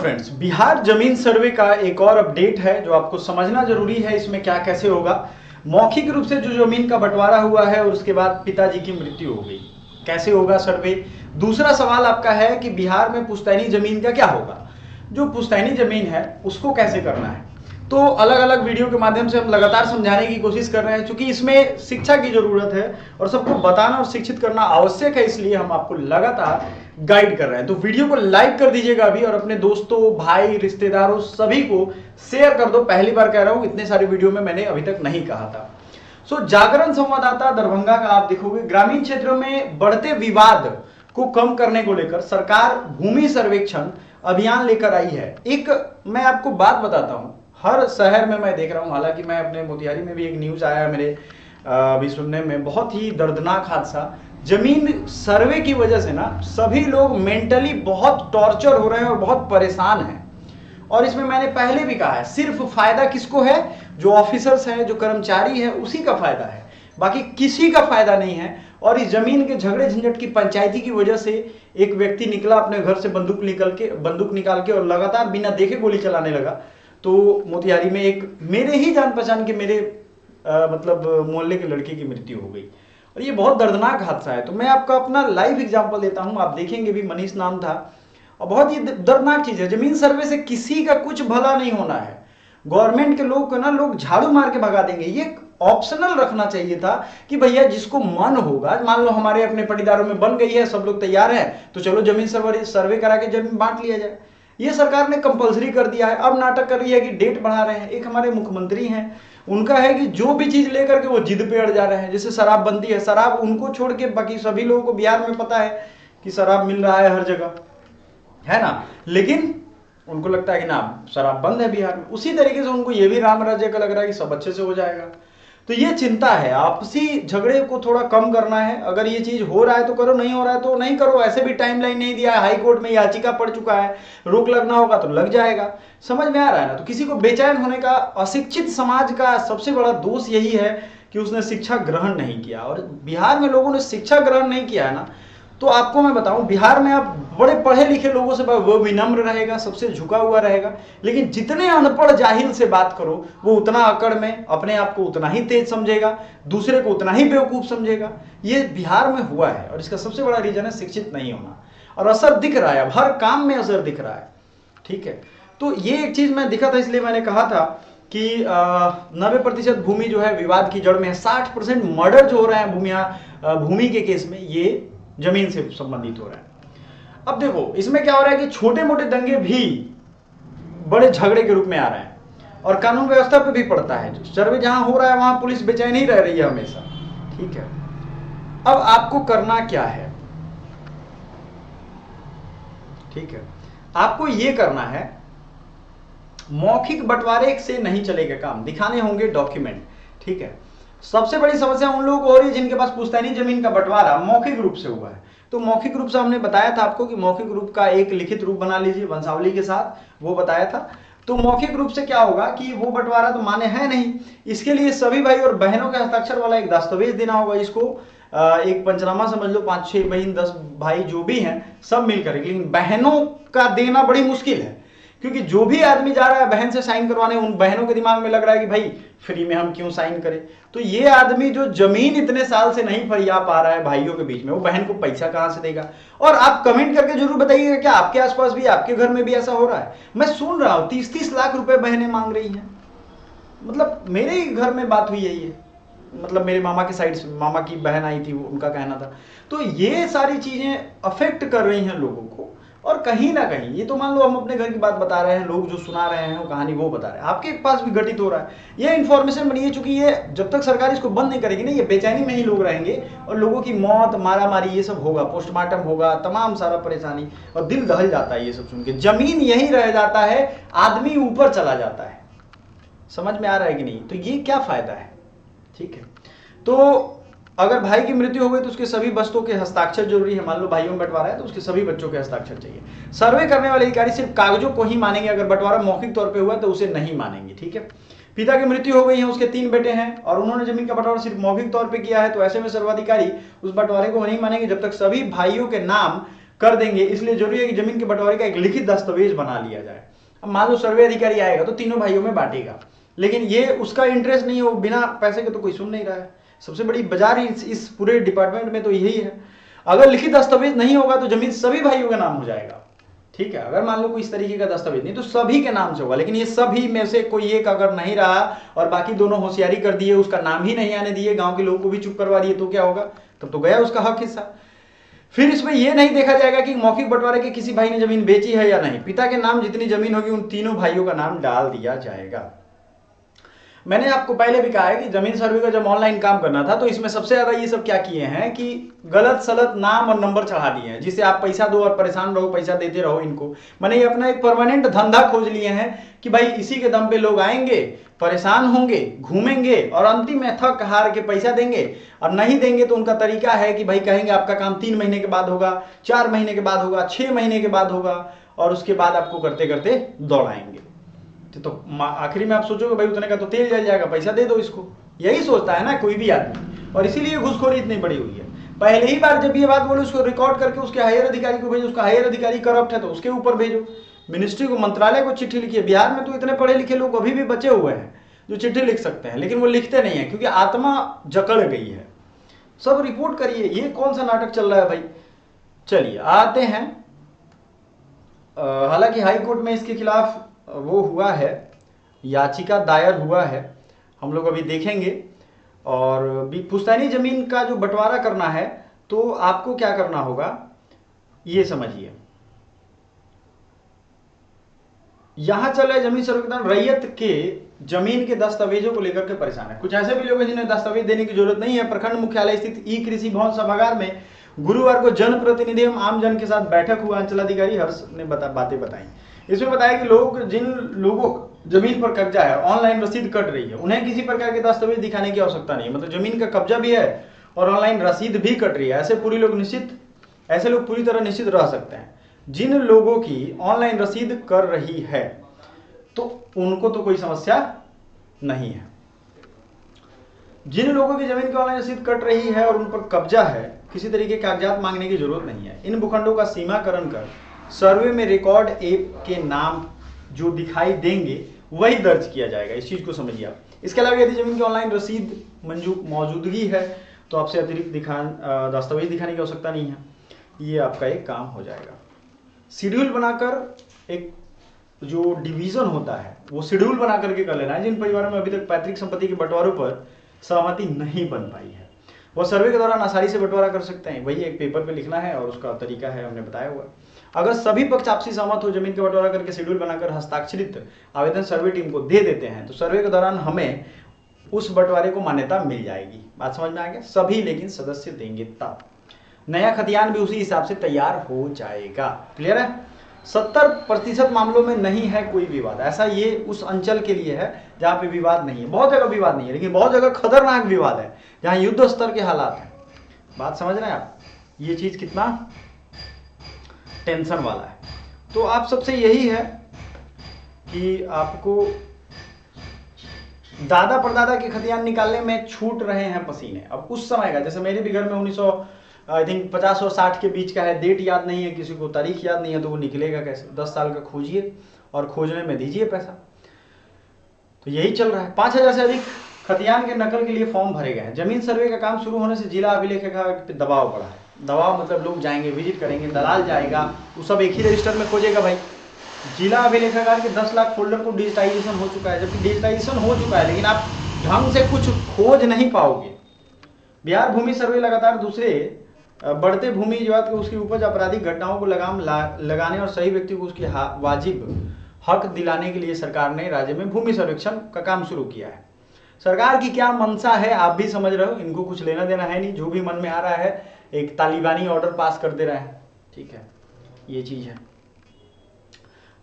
Friends, Bihar जमीन सर्वे का एक और अपडेट है जो आपको समझना जरूरी है। इसमें क्या कैसे होगा, मौखिक रूप से जो जमीन का बंटवारा हुआ है उसके बाद पिताजी की मृत्यु हो गई, कैसे होगा सर्वे। दूसरा सवाल आपका है कि बिहार में पुश्तैनी जमीन का क्या होगा, जो पुश्तैनी जमीन है उसको कैसे करना है। तो अलग अलग वीडियो के माध्यम से हम लगातार समझाने की कोशिश कर रहे हैं, क्योंकि इसमें शिक्षा की जरूरत है और सबको बताना और शिक्षित करना आवश्यक है, इसलिए हम आपको लगातार गाइड कर रहे हैं। तो वीडियो को लाइक कर दीजिएगा अभी और अपने दोस्तों, भाई, रिश्तेदारों सभी को शेयर कर दो। पहली बार कह रहा हूं, इतने सारे वीडियो में मैंने अभी तक नहीं कहा था। जागरण संवाददाता दरभंगा का आप देखोगे, ग्रामीण क्षेत्रों में बढ़ते विवाद को कम करने को लेकर सरकार भूमि सर्वेक्षण अभियान लेकर आई है। एक मैं आपको बात बताता हूं, हर शहर में मैं देख रहा हूं, हालांकि मैं अपने मोतिहारी में भी एक न्यूज आया मेरे अभी सुनने में, बहुत ही दर्दनाक हादसा। जमीन सर्वे की वजह से ना सभी लोग मेंटली बहुत टॉर्चर हो रहे हैं और बहुत परेशान हैं। और इसमें मैंने पहले भी कहा है, सिर्फ फायदा किसको है, जो ऑफिसर्स हैं, जो कर्मचारी है, उसी का फायदा है, बाकी किसी का फायदा नहीं है। और इस जमीन के झगड़े झंझट की पंचायती की वजह से एक व्यक्ति निकला अपने घर से बंदूक निकाल के और लगातार बिना देखे गोली चलाने लगा। तो मोतिहारी में एक मेरे ही जान पहचान के मेरे मतलब मोहल्ले के लड़के की मृत्यु हो गई और ये बहुत दर्दनाक हादसा है। तो मैं आपको अपना लाइव एग्जांपल देता हूं, आप देखेंगे भी, मनीष नाम था और बहुत ही दर्दनाक चीज है। जमीन सर्वे से किसी का कुछ भला नहीं होना है। गवर्नमेंट के लोग को ना लोग झाड़ू मार के भगा देंगे। ये ऑप्शनल रखना चाहिए था कि भैया जिसको मन होगा, मान लो हमारे अपने पटीदारों में बन गई है, सब लोग तैयार हैं, तो चलो जमीन सर्वे करा के जमीन बांट लिया जाए। ये सरकार ने कंपलसरी कर दिया है। अब नाटक कर रही है कि डेट बढ़ा रहे हैं। एक हमारे मुख्यमंत्री हैं, उनका है कि जो भी चीज लेकर के वो जिद पे अड़ जा रहे हैं। जैसे शराबबंदी है, शराब उनको छोड़ के बाकी सभी लोगों को बिहार में पता है कि शराब मिल रहा है हर जगह, है ना, लेकिन उनको लगता है कि ना शराब बंद है बिहार में। उसी तरीके से उनको ये भी राम राज्य का लग रहा है कि सब अच्छे से हो जाएगा। तो ये चिंता है, आपसी झगड़े को थोड़ा कम करना है। अगर ये चीज हो रहा है तो करो, नहीं हो रहा है तो नहीं करो। ऐसे भी टाइमलाइन नहीं दिया है, हाई कोर्ट में याचिका पड़ चुका है, रोक लगना होगा तो लग जाएगा। समझ में आ रहा है ना। तो किसी को बेचैन होने का, अशिक्षित समाज का सबसे बड़ा दोष यही है कि उसने शिक्षा ग्रहण नहीं किया। और बिहार में लोगों ने शिक्षा ग्रहण नहीं किया है ना, तो आपको मैं बताऊं, बिहार में आप बड़े पढ़े लिखे लोगों से वो विनम्र रहेगा, सबसे झुका हुआ रहेगा, लेकिन जितने अनपढ़ जाहिल से बात करो वो उतना अकड़ में अपने आप को उतना ही तेज समझेगा, दूसरे को उतना ही बेवकूफ समझेगा। ये बिहार में हुआ है और इसका सबसे बड़ा रीजन है शिक्षित नहीं होना। और असर दिख रहा है, अब हर काम में असर दिख रहा है। ठीक है, तो ये एक चीज मैं दिखा था, इसलिए मैंने कहा था कि 90% भूमि जो है विवाद की जड़ में है। 60% मर्डर जो हो रहे हैं भूमि के केस में, ये जमीन से संबंधित हो रहा है। अब देखो इसमें क्या हो रहा है कि छोटे मोटे दंगे भी बड़े झगड़े के रूप में आ रहे हैं और कानून व्यवस्था पे भी पड़ता है। सर्वे जहां हो रहा है वहां पुलिस बेचैन ही रह रही है हमेशा। ठीक है, अब आपको करना क्या है, ठीक है, आपको यह करना है, मौखिक बंटवारे से नहीं चलेगा काम, दिखाने होंगे डॉक्यूमेंट। ठीक है, सबसे बड़ी समस्या उन लोगों को हो रही है जिनके पास पुश्तैनी जमीन का बंटवारा मौखिक रूप से हुआ है। तो मौखिक रूप से हमने बताया था आपको कि मौखिक रूप का एक लिखित रूप बना लीजिए वंशावली के साथ, वो बताया था। तो मौखिक रूप से क्या होगा कि वो बंटवारा तो माने है नहीं, इसके लिए सभी भाई और बहनों के हस्ताक्षर वाला एक दस्तावेज देना होगा। इसको एक पंचनामा समझ लो, 5-6 बहन 10 भाई जो भी हैं सब मिलकर। लेकिन बहनों का देना बड़ी मुश्किल है, क्योंकि जो भी आदमी जा रहा है बहन से साइन करवाने, उन बहनों के दिमाग में लग रहा है कि भाई फ्री में हम क्यों साइन करें। तो ये आदमी जो जमीन इतने साल से नहीं फरिया पा रहा है भाइयों के बीच में, वो बहन को पैसा कहां से देगा। और आप कमेंट करके जरूर बताइएगा क्या आपके आसपास भी, आपके घर में भी ऐसा हो रहा है। मैं सुन रहा हूं 30-30 लाख रुपए बहनें मांग रही हैं। मतलब मेरे ही घर में बात हुई है ये, मतलब मेरे मामा के साइड से, मामा की बहन आई थी, उनका कहना था। तो ये सारी चीजें अफेक्ट कर रही हैं लोगों को। और कहीं ना कहीं ये तो मान लो हम अपने घर की बात बता रहे हैं, लोग जो सुना रहे हैं वो कहानी वो बता रहे हैं, आपके पास भी घटित हो रहा है। ये इन्फॉर्मेशन बनी है, चूंकि ये जब तक सरकार इसको बंद नहीं करेगी ना, ये बेचैनी में ही लोग रहेंगे और लोगों की मौत, मारा मारी, ये सब होगा, पोस्टमार्टम होगा, तमाम सारा परेशानी, और दिल दहल जाता है ये सब सुन के। जमीन यही रह जाता है, आदमी ऊपर चला जाता है। समझ में आ रहा है कि नहीं। तो ये क्या फायदा है। ठीक है, तो अगर भाई की मृत्यु हो गई तो उसके सभी बच्चों के हस्ताक्षर जरूरी है। मान लो भाइयों में बंटवारा है तो उसके सभी बच्चों के हस्ताक्षर चाहिए। सर्वे करने वाले अधिकारी सिर्फ कागजों को ही मानेंगे, अगर बंटवारा मौखिक तौर पे हुआ तो उसे नहीं मानेंगे। ठीक है, पिता की मृत्यु हो गई है, उसके 3 बेटे हैं और उन्होंने जमीन का बंटवारा सिर्फ मौखिक तौर पे किया है, तो ऐसे में सर्वाधिकारी उस बंटवारे को नहीं मानेंगे जब तक सभी भाइयों के नाम कर देंगे, इसलिए जरूरी है कि जमीन के बंटवारे का एक लिखित दस्तावेज बना लिया जाए। अब मान लो सर्वे अधिकारी आएगा तो तीनों भाइयों में बांटेगा, लेकिन ये उसका इंटरेस्ट नहीं है, वो बिना पैसे के तो कोई सुन नहीं रहा है। सबसे बड़ी बाजार इस पूरे डिपार्टमेंट में तो यही है। अगर लिखित दस्तावेज नहीं होगा तो जमीन सभी भाइयों का नाम हो जाएगा, ठीक है। अगर मान लो कोई इस तरीके का दस्तावेज नहीं तो सभी के नाम से होगा, लेकिन ये सभी में से कोई एक अगर नहीं रहा और बाकी दोनों होशियारी कर दिए, उसका नाम ही नहीं आने दिए, गांव के लोगों को भी चुप करवा दिए, तो क्या होगा? तब तो गया उसका हक हिस्सा। फिर इसमें यह नहीं देखा जाएगा कि मौखिक बंटवारे के किसी भाई ने जमीन बेची है या नहीं, पिता के नाम जितनी जमीन होगी उन तीनों भाइयों का नाम डाल दिया जाएगा। मैंने आपको पहले भी कहा है कि जमीन सर्वे का जब ऑनलाइन काम करना था तो इसमें सबसे ज्यादा ये सब क्या किए हैं कि गलत सलत नाम और नंबर चढ़ा दिए हैं, जिससे आप पैसा दो और परेशान रहो, पैसा देते रहो इनको। मैंने ये अपना एक परमानेंट धंधा खोज लिए हैं कि भाई इसी के दम पे लोग आएंगे, परेशान होंगे, घूमेंगे और अंतिम में थक हार के पैसा देंगे, और नहीं देंगे तो उनका तरीका है कि भाई कहेंगे आपका काम 3 महीने के बाद होगा, 4 महीने के बाद होगा, 6 महीने के बाद होगा, और उसके बाद आपको करते करते दौड़ाएंगे। तो आखिरी में आप सोचोगे भाई उतने का तो तेल जल जाएगा, पैसा दे दो इसको, यही सोचता है ना कोई भी आदमी, और इसीलिए घूसखोरी इतनी बड़ी हुई है। पहले ही बार जब ये बात बोले उसको रिकॉर्ड करके उसके हायर अधिकारी को भेजो, उसका हायर अधिकारी करप्ट है तो उसके ऊपर भेजो, मिनिस्ट्री को, मंत्रालय को चिट्ठी लिखिए। बिहार में तो इतने पढ़े लिखे लोग अभी भी बचे हुए हैं जो चिट्ठी लिख सकते हैं, लेकिन वो लिखते नहीं है क्योंकि आत्मा जकड़ गई है। सब रिपोर्ट करिए, ये कौन सा नाटक चल रहा है भाई। चलिए आते हैं, हालांकि हाई कोर्ट में इसके खिलाफ वो हुआ है, याचिका दायर हुआ है, हम लोग अभी देखेंगे। और पुश्तैनी जमीन का जो बंटवारा करना है तो आपको क्या करना होगा ये समझिए। यहां चल रहा है जमीन सर्वे के दौरान रैयत के जमीन के दस्तावेजों को लेकर के परेशान है। कुछ ऐसे भी लोग हैं जिन्हें दस्तावेज देने की जरूरत नहीं है। प्रखंड मुख्यालय स्थित ई कृषि भवन सभागार में गुरुवार को जनप्रतिनिधि एवं आम जन के साथ बैठक हुआ। अंचलाधिकारी हर्ष ने बातें बताई। इसमें बताया कि जिन लोगों जमीन पर कब्जा है, ऑनलाइन रसीद कट रही है, उन्हें किसी प्रकार के दस्तावेज दिखाने की आवश्यकता नहीं है। मतलब जमीन का कब्जा भी है और ऑनलाइन रसीद भी कट रही है, ऐसे लोग पूरी तरह निश्चित रह सकते हैं। जिन लोगों की ऑनलाइन रसीद कर रही है तो उनको तो कोई समस्या नहीं है। जिन लोगों की जमीन की ऑनलाइन रसीद कट रही है और उन पर कब्जा है, किसी तरीके के कागजात मांगने की जरूरत नहीं है। इन भूखंडों का सीमाकरण कर सर्वे में रिकॉर्ड ऐप के नाम जो दिखाई देंगे वही दर्ज किया जाएगा। इस चीज को समझिए आप। इसके अलावा यदि जमीन की ऑनलाइन रसीद मौजूदगी है तो आपसे अतिरिक्त दस्तावेज दिखाने की आवश्यकता नहीं है। ये आपका एक काम हो जाएगा। शेड्यूल बनाकर एक जो डिवीजन होता है वो शेड्यूल बना करके कर लेना है। जिन परिवारों में अभी तक पैतृक संपत्ति के बंटवारों पर सहमति नहीं बन पाई है वह सर्वे के दौरान आसानी से बंटवारा कर सकते हैं। वही एक पेपर पे लिखना है और उसका तरीका है हमने बताया हुआ। अगर सभी पक्ष आपसी सहमत हो जमीन का बंटवारा करके शेड्यूल बनाकर हस्ताक्षरित आवेदन सर्वे टीम को दे देते हैं तो सर्वे के दौरान हमें उस बंटवारे को मान्यता मिल जाएगी। बात समझ में आ गया? सभी लेकिन सदस्य देंगे तब। नया खतियान भी उसी हिसाब से तैयार हो जाएगा। क्लियर है? 70% मामलों में नहीं है कोई विवाद। ऐसा ये उस अंचल के लिए है जहां पे विवाद नहीं है। बहुत जगह विवाद नहीं है, लेकिन बहुत जगह खतरनाक विवाद है जहां युद्ध स्तर के हालात हैं। बात समझ रहे हैं आप? ये चीज कितना टेंशन वाला है। तो आप सबसे यही है कि आपको दादा परदादा के खतियान निकालने में छूट रहे हैं पसीने। अब उस समय का, जैसे मेरे भी घर में 1950 और 60 के बीच का है, डेट याद नहीं है किसी को, तारीख याद नहीं है, तो वो निकलेगा कैसे? 10 साल का खोजिए और खोजने में दीजिए पैसा। तो यही चल रहा है। 5000 से अधिक खतियान के नकल के लिए फॉर्म भरे गए हैं। जमीन सर्वे का काम शुरू होने से जिला अभिलेखागार पे दबाव बढ़ा है। दबाव मतलब लोग जाएंगे, विजिट करेंगे, दलाल जाएगा, वो सब एक ही रजिस्टर में खोजेगा भाई। जिला अभिलेखागार के 10 लाख फोल्डर को डिजिटाइजेशन हो चुका है, जबकि डिजिटाइजेशन हो चुका है लेकिन आप ढंग से कुछ खोज नहीं पाओगे। बिहार भूमि सर्वे लगातार दूसरे बढ़ते भूमि विवाद के उसकी उपज आपराधिक घटनाओं को लगाम लगाने और सही व्यक्ति को उसकी वाजिब हक दिलाने के लिए सरकार ने राज्य में भूमि सर्वेक्षण का काम शुरू किया है। सरकार की क्या मंशा है आप भी समझ रहे हो। इनको कुछ लेना देना है नहीं, जो भी मन में आ रहा है एक तालिबानी ऑर्डर पास कर दे रहा है। ठीक है, ये चीज है।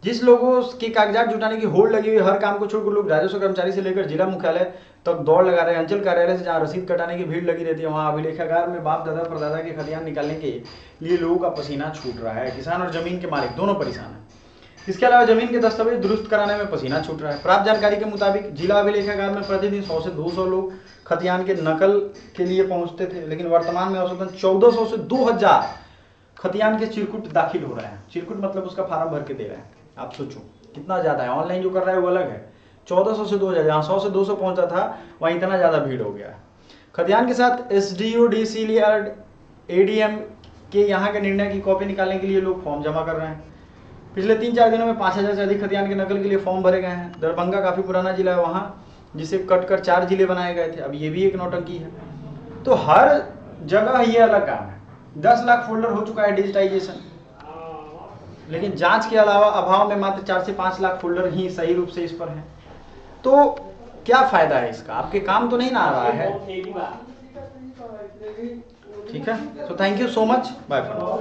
जिस लोगों के कागजात जुटाने की होड़ लगी हुई, हर काम को छोड़कर लोग राजस्व कर्मचारी से लेकर जिला मुख्यालय तक दौड़ लगा रहे हैं। अंचल कार्यालय से जहां रसीद कटाने की भीड़ लगी रहती है वहां अभिलेखागार में बाप दादा परदादा के खतियान निकालने के लिए लोगों का पसीना छूट रहा है। किसान और जमीन के मालिक दोनों परेशान हैं। इसके अलावा जमीन के दस्तावेज दुरुस्त कराने में पसीना छूट रहा है। प्राप्त जानकारी के मुताबिक जिला अभिलेखागार में प्रतिदिन 100 से 200 लोग खतियान के नकल के लिए पहुंचते थे, लेकिन वर्तमान में औसतन 1400 से 2000 खतियान के चिरकुट दाखिल हो रहे हैं। चिरकुट मतलब उसका फार्म भर के दे रहे हैं। आप सोचो कितना ज़्यादा है। ऑनलाइन जो कर रहा है वो अलग है। 1400 से 2000, जहाँ 100 से 200 पहुंचा था वहाँ इतना ज़्यादा भीड़ हो गया है। खतियान के साथ SDO, DCLR, ADM के यहाँ के निर्णय की कॉपी निकालने के लिए लोग फॉर्म जमा कर रहे हैं। पिछले 3-4 दिनों में 5000 से अधिक खतियान के नकल के लिए फॉर्म भरे गए हैं। दरभंगा काफ़ी पुराना जिला है, वहाँ जिसे कट कर 4 जिले बनाए गए थे। अब ये भी एक नौटंकी है। तो हर जगह ये अलग काम है। 10 लाख फोल्डर हो चुका है डिजिटाइजेशन, लेकिन जांच के अलावा अभाव में मात्र 4 से 5 लाख फोल्डर ही सही रूप से इस पर हैं। तो क्या फायदा है इसका? आपके काम तो नहीं ना आ रहा है। ठीक है, तो thank you so much, bye for now.